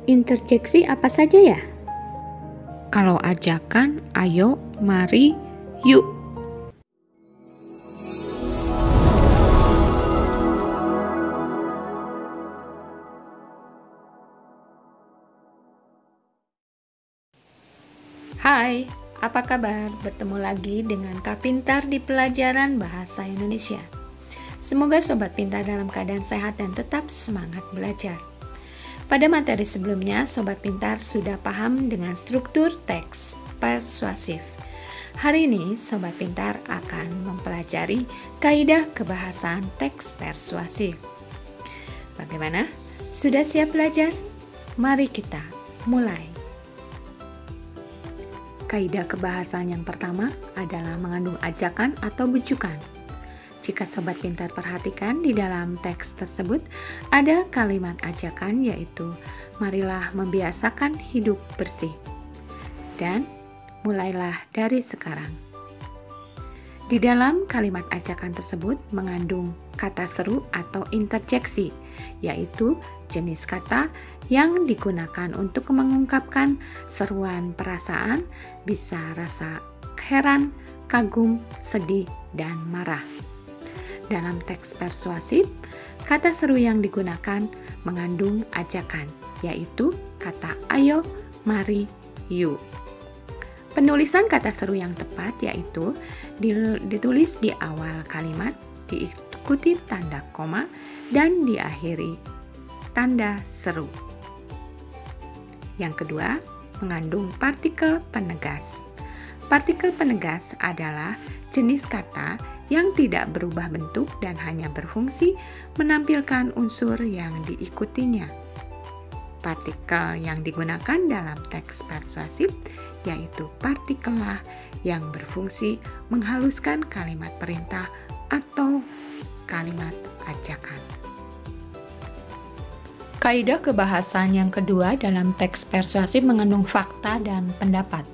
Interjeksi apa saja ya? Kalau ajakan, ayo, mari, yuk. Hai, apa kabar? Bertemu lagi dengan Kak Pintar di pelajaran Bahasa Indonesia. Semoga Sobat Pintar dalam keadaan sehat dan tetap semangat belajar. Pada materi sebelumnya, Sobat Pintar sudah paham dengan struktur teks persuasif. Hari ini, Sobat Pintar akan mempelajari kaidah kebahasan teks persuasif. Bagaimana? Sudah siap belajar? Mari kita mulai. Kaidah kebahasan yang pertama adalah mengandung ajakan atau bujukan. Jika Sobat Pintar perhatikan di dalam teks tersebut ada kalimat ajakan yaitu marilah membiasakan hidup bersih dan mulailah dari sekarang. Di dalam kalimat ajakan tersebut mengandung kata seru atau interjeksi, yaitu jenis kata yang digunakan untuk mengungkapkan seruan perasaan, bisa rasa heran, kagum, sedih, dan marah. Dalam teks persuasif, kata seru yang digunakan mengandung ajakan, yaitu kata ayo, mari, yuk. Penulisan kata seru yang tepat yaitu ditulis di awal kalimat, diikuti tanda koma, dan diakhiri tanda seru. Yang kedua, mengandung partikel penegas. Partikel penegas adalah jenis kata yang tidak berubah bentuk dan hanya berfungsi menampilkan unsur yang diikutinya. Partikel yang digunakan dalam teks persuasif yaitu partikel lah yang berfungsi menghaluskan kalimat perintah atau kalimat ajakan. Kaidah kebahasan yang kedua dalam teks persuasif mengandung fakta dan pendapat.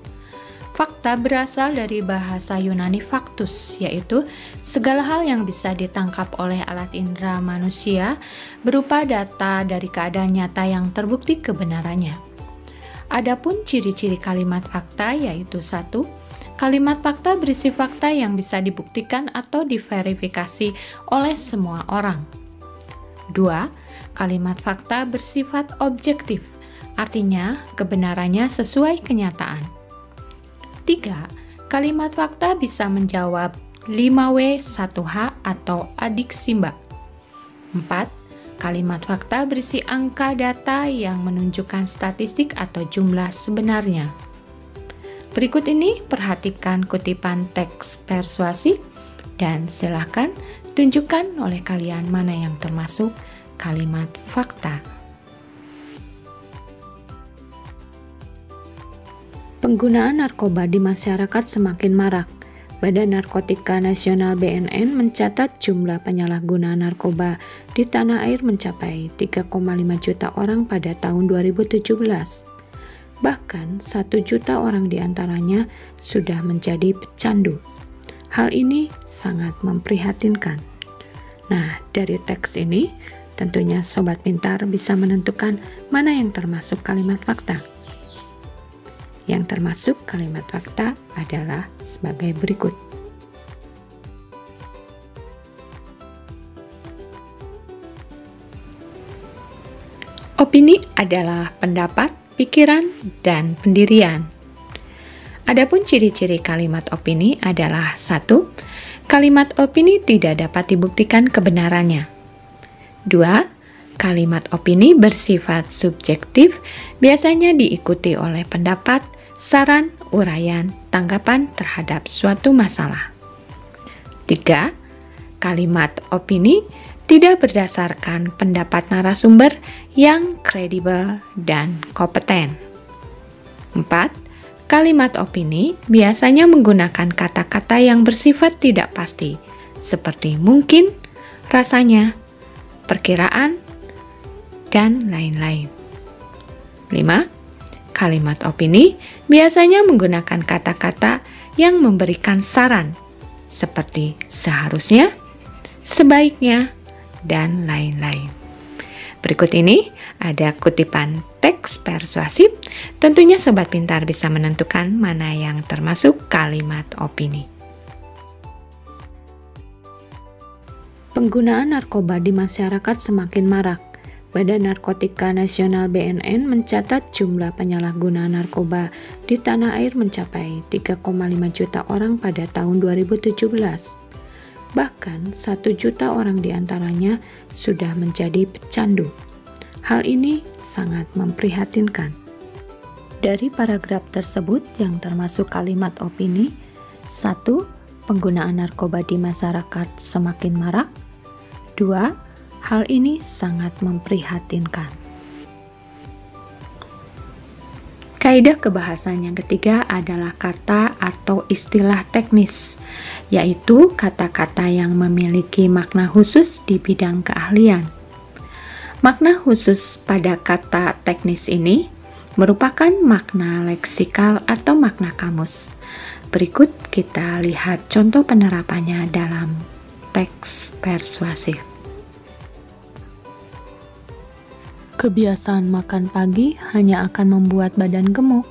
Fakta berasal dari bahasa Yunani factus, yaitu segala hal yang bisa ditangkap oleh alat indera manusia berupa data dari keadaan nyata yang terbukti kebenarannya. Adapun ciri-ciri kalimat fakta yaitu 1. Kalimat fakta berisi fakta yang bisa dibuktikan atau diverifikasi oleh semua orang. 2. Kalimat fakta bersifat objektif, artinya kebenarannya sesuai kenyataan. 3. Kalimat fakta bisa menjawab 5W 1H atau adik Simba. 4. Kalimat fakta berisi angka data yang menunjukkan statistik atau jumlah sebenarnya. Berikut ini perhatikan kutipan teks persuasif dan silakan tunjukkan oleh kalian mana yang termasuk kalimat fakta. Penggunaan narkoba di masyarakat semakin marak. Badan Narkotika Nasional BNN mencatat jumlah penyalahguna narkoba di tanah air mencapai 3,5 juta orang pada tahun 2017. Bahkan 1 juta orang diantaranya sudah menjadi pecandu. Hal ini sangat memprihatinkan. Nah, dari teks ini tentunya Sobat Pintar bisa menentukan mana yang termasuk kalimat fakta. Yang termasuk kalimat fakta adalah sebagai berikut. Opini adalah pendapat, pikiran, dan pendirian. Adapun ciri-ciri kalimat opini adalah 1. Kalimat opini tidak dapat dibuktikan kebenarannya. 2. Kalimat opini bersifat subjektif, biasanya diikuti oleh pendapat, saran, uraian, tanggapan terhadap suatu masalah. 3. Kalimat opini tidak berdasarkan pendapat narasumber yang kredibel dan kompeten. 4. Kalimat opini biasanya menggunakan kata-kata yang bersifat tidak pasti, seperti mungkin, rasanya, perkiraan, dan lain-lain. 5. Kalimat opini biasanya menggunakan kata-kata yang memberikan saran, seperti seharusnya, sebaiknya, dan lain-lain. Berikut ini ada kutipan teks persuasif. Tentunya Sobat Pintar bisa menentukan mana yang termasuk kalimat opini. Penggunaan narkoba di masyarakat semakin marak. Badan Narkotika Nasional BNN mencatat jumlah penyalahguna narkoba di tanah air mencapai 3,5 juta orang pada tahun 2017. Bahkan 1 juta orang diantaranya sudah menjadi pecandu. Hal ini sangat memprihatinkan. Dari paragraf tersebut yang termasuk kalimat opini, 1. Penggunaan narkoba di masyarakat semakin marak. 2. Hal ini sangat memprihatinkan. Kaidah kebahasan yang ketiga adalah kata atau istilah teknis, yaitu kata-kata yang memiliki makna khusus di bidang keahlian. Makna khusus pada kata teknis ini merupakan makna leksikal atau makna kamus. Berikut kita lihat contoh penerapannya dalam teks persuasif. Kebiasaan makan pagi hanya akan membuat badan gemuk.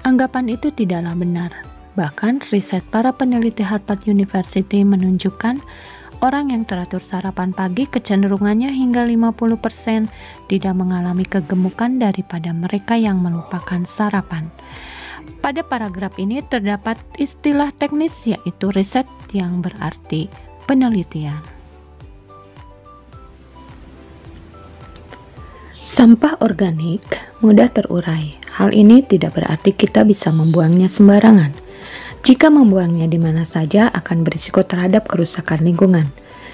Anggapan itu tidaklah benar. Bahkan riset para peneliti Harvard University menunjukkan orang yang teratur sarapan pagi kecenderungannya hingga 50% tidak mengalami kegemukan daripada mereka yang melupakan sarapan. Pada paragraf ini terdapat istilah teknis yaitu riset yang berarti penelitian. Sampah organik mudah terurai. Hal ini tidak berarti kita bisa membuangnya sembarangan. Jika membuangnya di mana saja akan berisiko terhadap kerusakan lingkungan.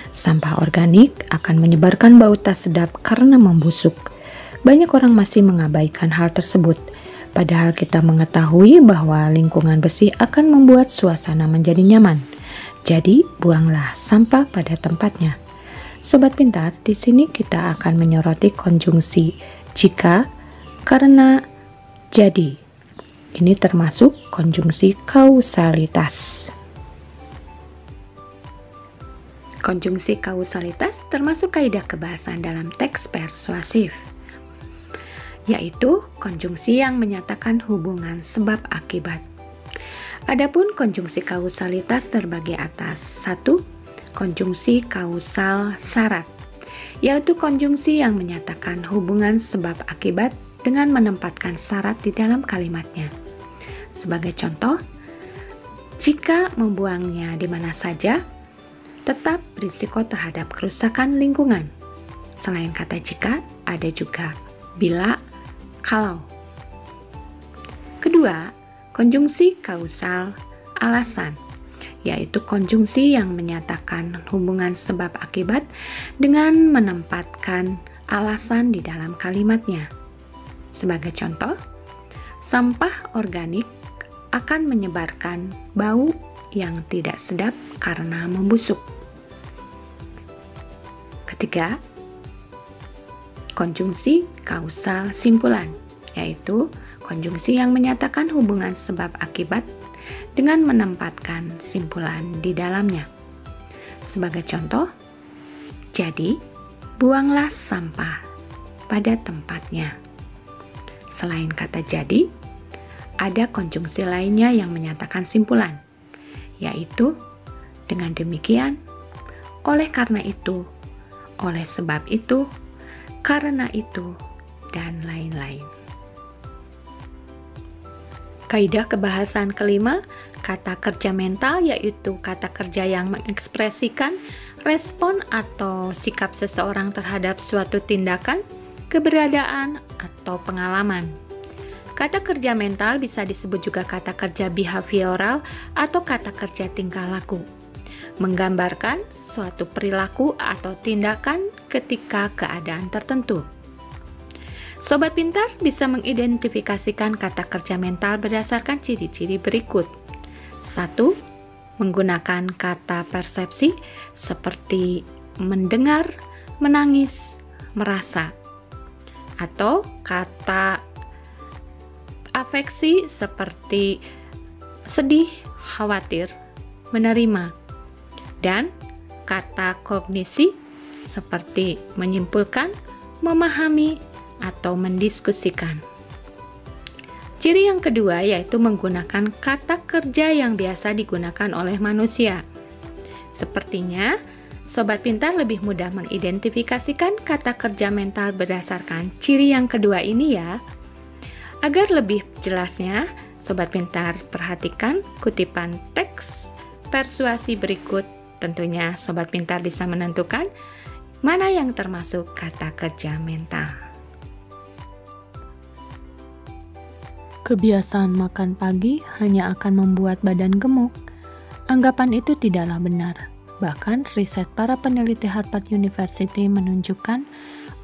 Sampah organik akan menyebarkan bau tak sedap karena membusuk. Banyak orang masih mengabaikan hal tersebut. Padahal kita mengetahui bahwa lingkungan bersih akan membuat suasana menjadi nyaman. Jadi, buanglah sampah pada tempatnya. Sobat Pintar, di sini kita akan menyoroti konjungsi jika, karena, jadi. Ini termasuk konjungsi kausalitas. Konjungsi kausalitas termasuk kaidah kebahasan dalam teks persuasif, yaitu konjungsi yang menyatakan hubungan sebab akibat. Adapun konjungsi kausalitas terbagi atas 1. Konjungsi kausal syarat, yaitu konjungsi yang menyatakan hubungan sebab akibat dengan menempatkan syarat di dalam kalimatnya. Sebagai contoh, jika membuangnya di mana saja, tetap berisiko terhadap kerusakan lingkungan. Selain kata jika, ada juga bila, kalau. Kedua, konjungsi kausal alasan, yaitu konjungsi yang menyatakan hubungan sebab akibat dengan menempatkan alasan di dalam kalimatnya. Sebagai contoh, sampah organik akan menyebarkan bau yang tidak sedap karena membusuk. Ketiga, konjungsi kausal simpulan, yaitu konjungsi yang menyatakan hubungan sebab akibat dengan menempatkan simpulan di dalamnya. Sebagai contoh, jadi, buanglah sampah pada tempatnya. Selain kata jadi, ada konjungsi lainnya yang menyatakan simpulan, yaitu dengan demikian, oleh karena itu, oleh sebab itu, karena itu, dan lain-lain. Kaidah kebahasan kelima, kata kerja mental, yaitu kata kerja yang mengekspresikan respon atau sikap seseorang terhadap suatu tindakan, keberadaan, atau pengalaman. Kata kerja mental bisa disebut juga kata kerja behavioral atau kata kerja tingkah laku, menggambarkan suatu perilaku atau tindakan ketika keadaan tertentu. Sobat Pintar bisa mengidentifikasikan kata kerja mental berdasarkan ciri-ciri berikut. 1. Menggunakan kata persepsi seperti mendengar, menangis, merasa. Atau kata afeksi seperti sedih, khawatir, menerima. Dan kata kognisi seperti menyimpulkan, memahami, atau mendiskusikan. Ciri yang kedua yaitu menggunakan kata kerja yang biasa digunakan oleh manusia. Sepertinya, Sobat Pintar lebih mudah mengidentifikasikan kata kerja mental berdasarkan ciri yang kedua ini ya. Agar lebih jelasnya, Sobat Pintar perhatikan kutipan teks persuasi berikut. Tentunya Sobat Pintar bisa menentukan mana yang termasuk kata kerja mental. Kebiasaan makan pagi hanya akan membuat badan gemuk. Anggapan itu tidaklah benar. Bahkan riset para peneliti Harvard University menunjukkan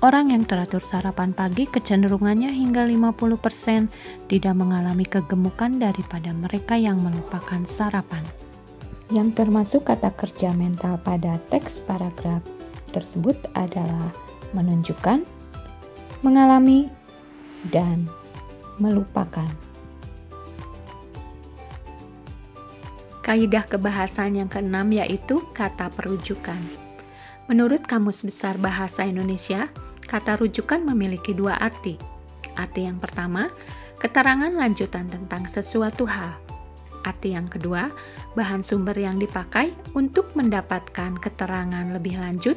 orang yang teratur sarapan pagi kecenderungannya hingga 50% tidak mengalami kegemukan daripada mereka yang melupakan sarapan. Yang termasuk kata kerja mental pada teks paragraf tersebut adalah menunjukkan, mengalami, dan melupakan. Kaidah kebahasan yang keenam yaitu kata perujukan. Menurut Kamus Besar Bahasa Indonesia, kata rujukan memiliki dua arti. Arti yang pertama, keterangan lanjutan tentang sesuatu hal. Arti yang kedua, bahan sumber yang dipakai untuk mendapatkan keterangan lebih lanjut,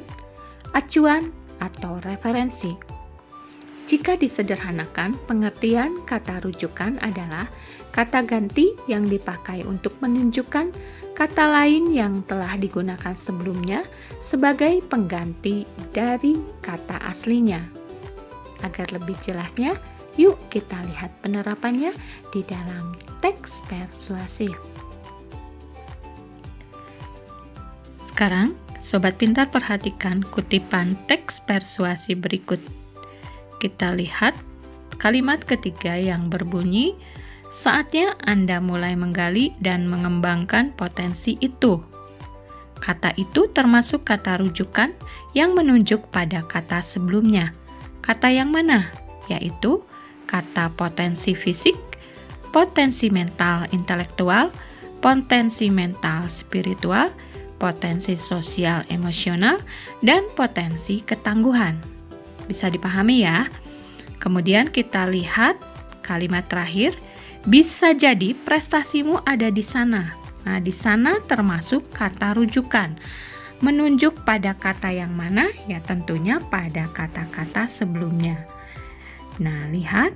acuan, atau referensi. Jika disederhanakan, pengertian kata rujukan adalah kata ganti yang dipakai untuk menunjukkan kata lain yang telah digunakan sebelumnya sebagai pengganti dari kata aslinya. Agar lebih jelasnya, yuk kita lihat penerapannya di dalam teks persuasif. Sekarang, Sobat Pintar perhatikan kutipan teks persuasi berikut. Kita lihat kalimat ketiga yang berbunyi, saatnya Anda mulai menggali dan mengembangkan potensi itu. Kata itu termasuk kata rujukan yang menunjuk pada kata sebelumnya. Kata yang mana? Yaitu kata potensi fisik, potensi mental intelektual, potensi mental spiritual, potensi sosial emosional, dan potensi ketangguhan. Bisa dipahami ya? Kemudian kita lihat kalimat terakhir, bisa jadi prestasimu ada di sana. Nah, di sana termasuk kata rujukan. Menunjuk pada kata yang mana? Ya tentunya pada kata-kata sebelumnya. Nah, lihat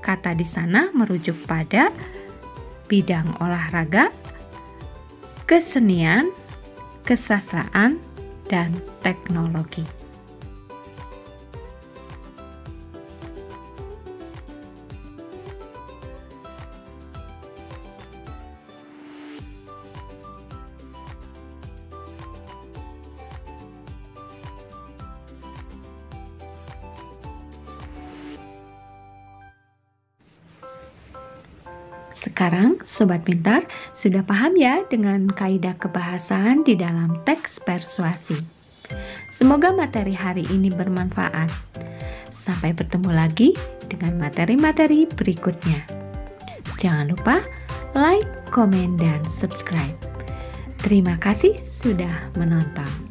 kata di sana merujuk pada bidang olahraga, kesenian, kesastraan, dan teknologi. Sekarang Sobat Pintar sudah paham ya dengan kaidah kebahasaan di dalam teks persuasi. Semoga materi hari ini bermanfaat. Sampai bertemu lagi dengan materi-materi berikutnya. Jangan lupa like, komen, dan subscribe. Terima kasih sudah menonton.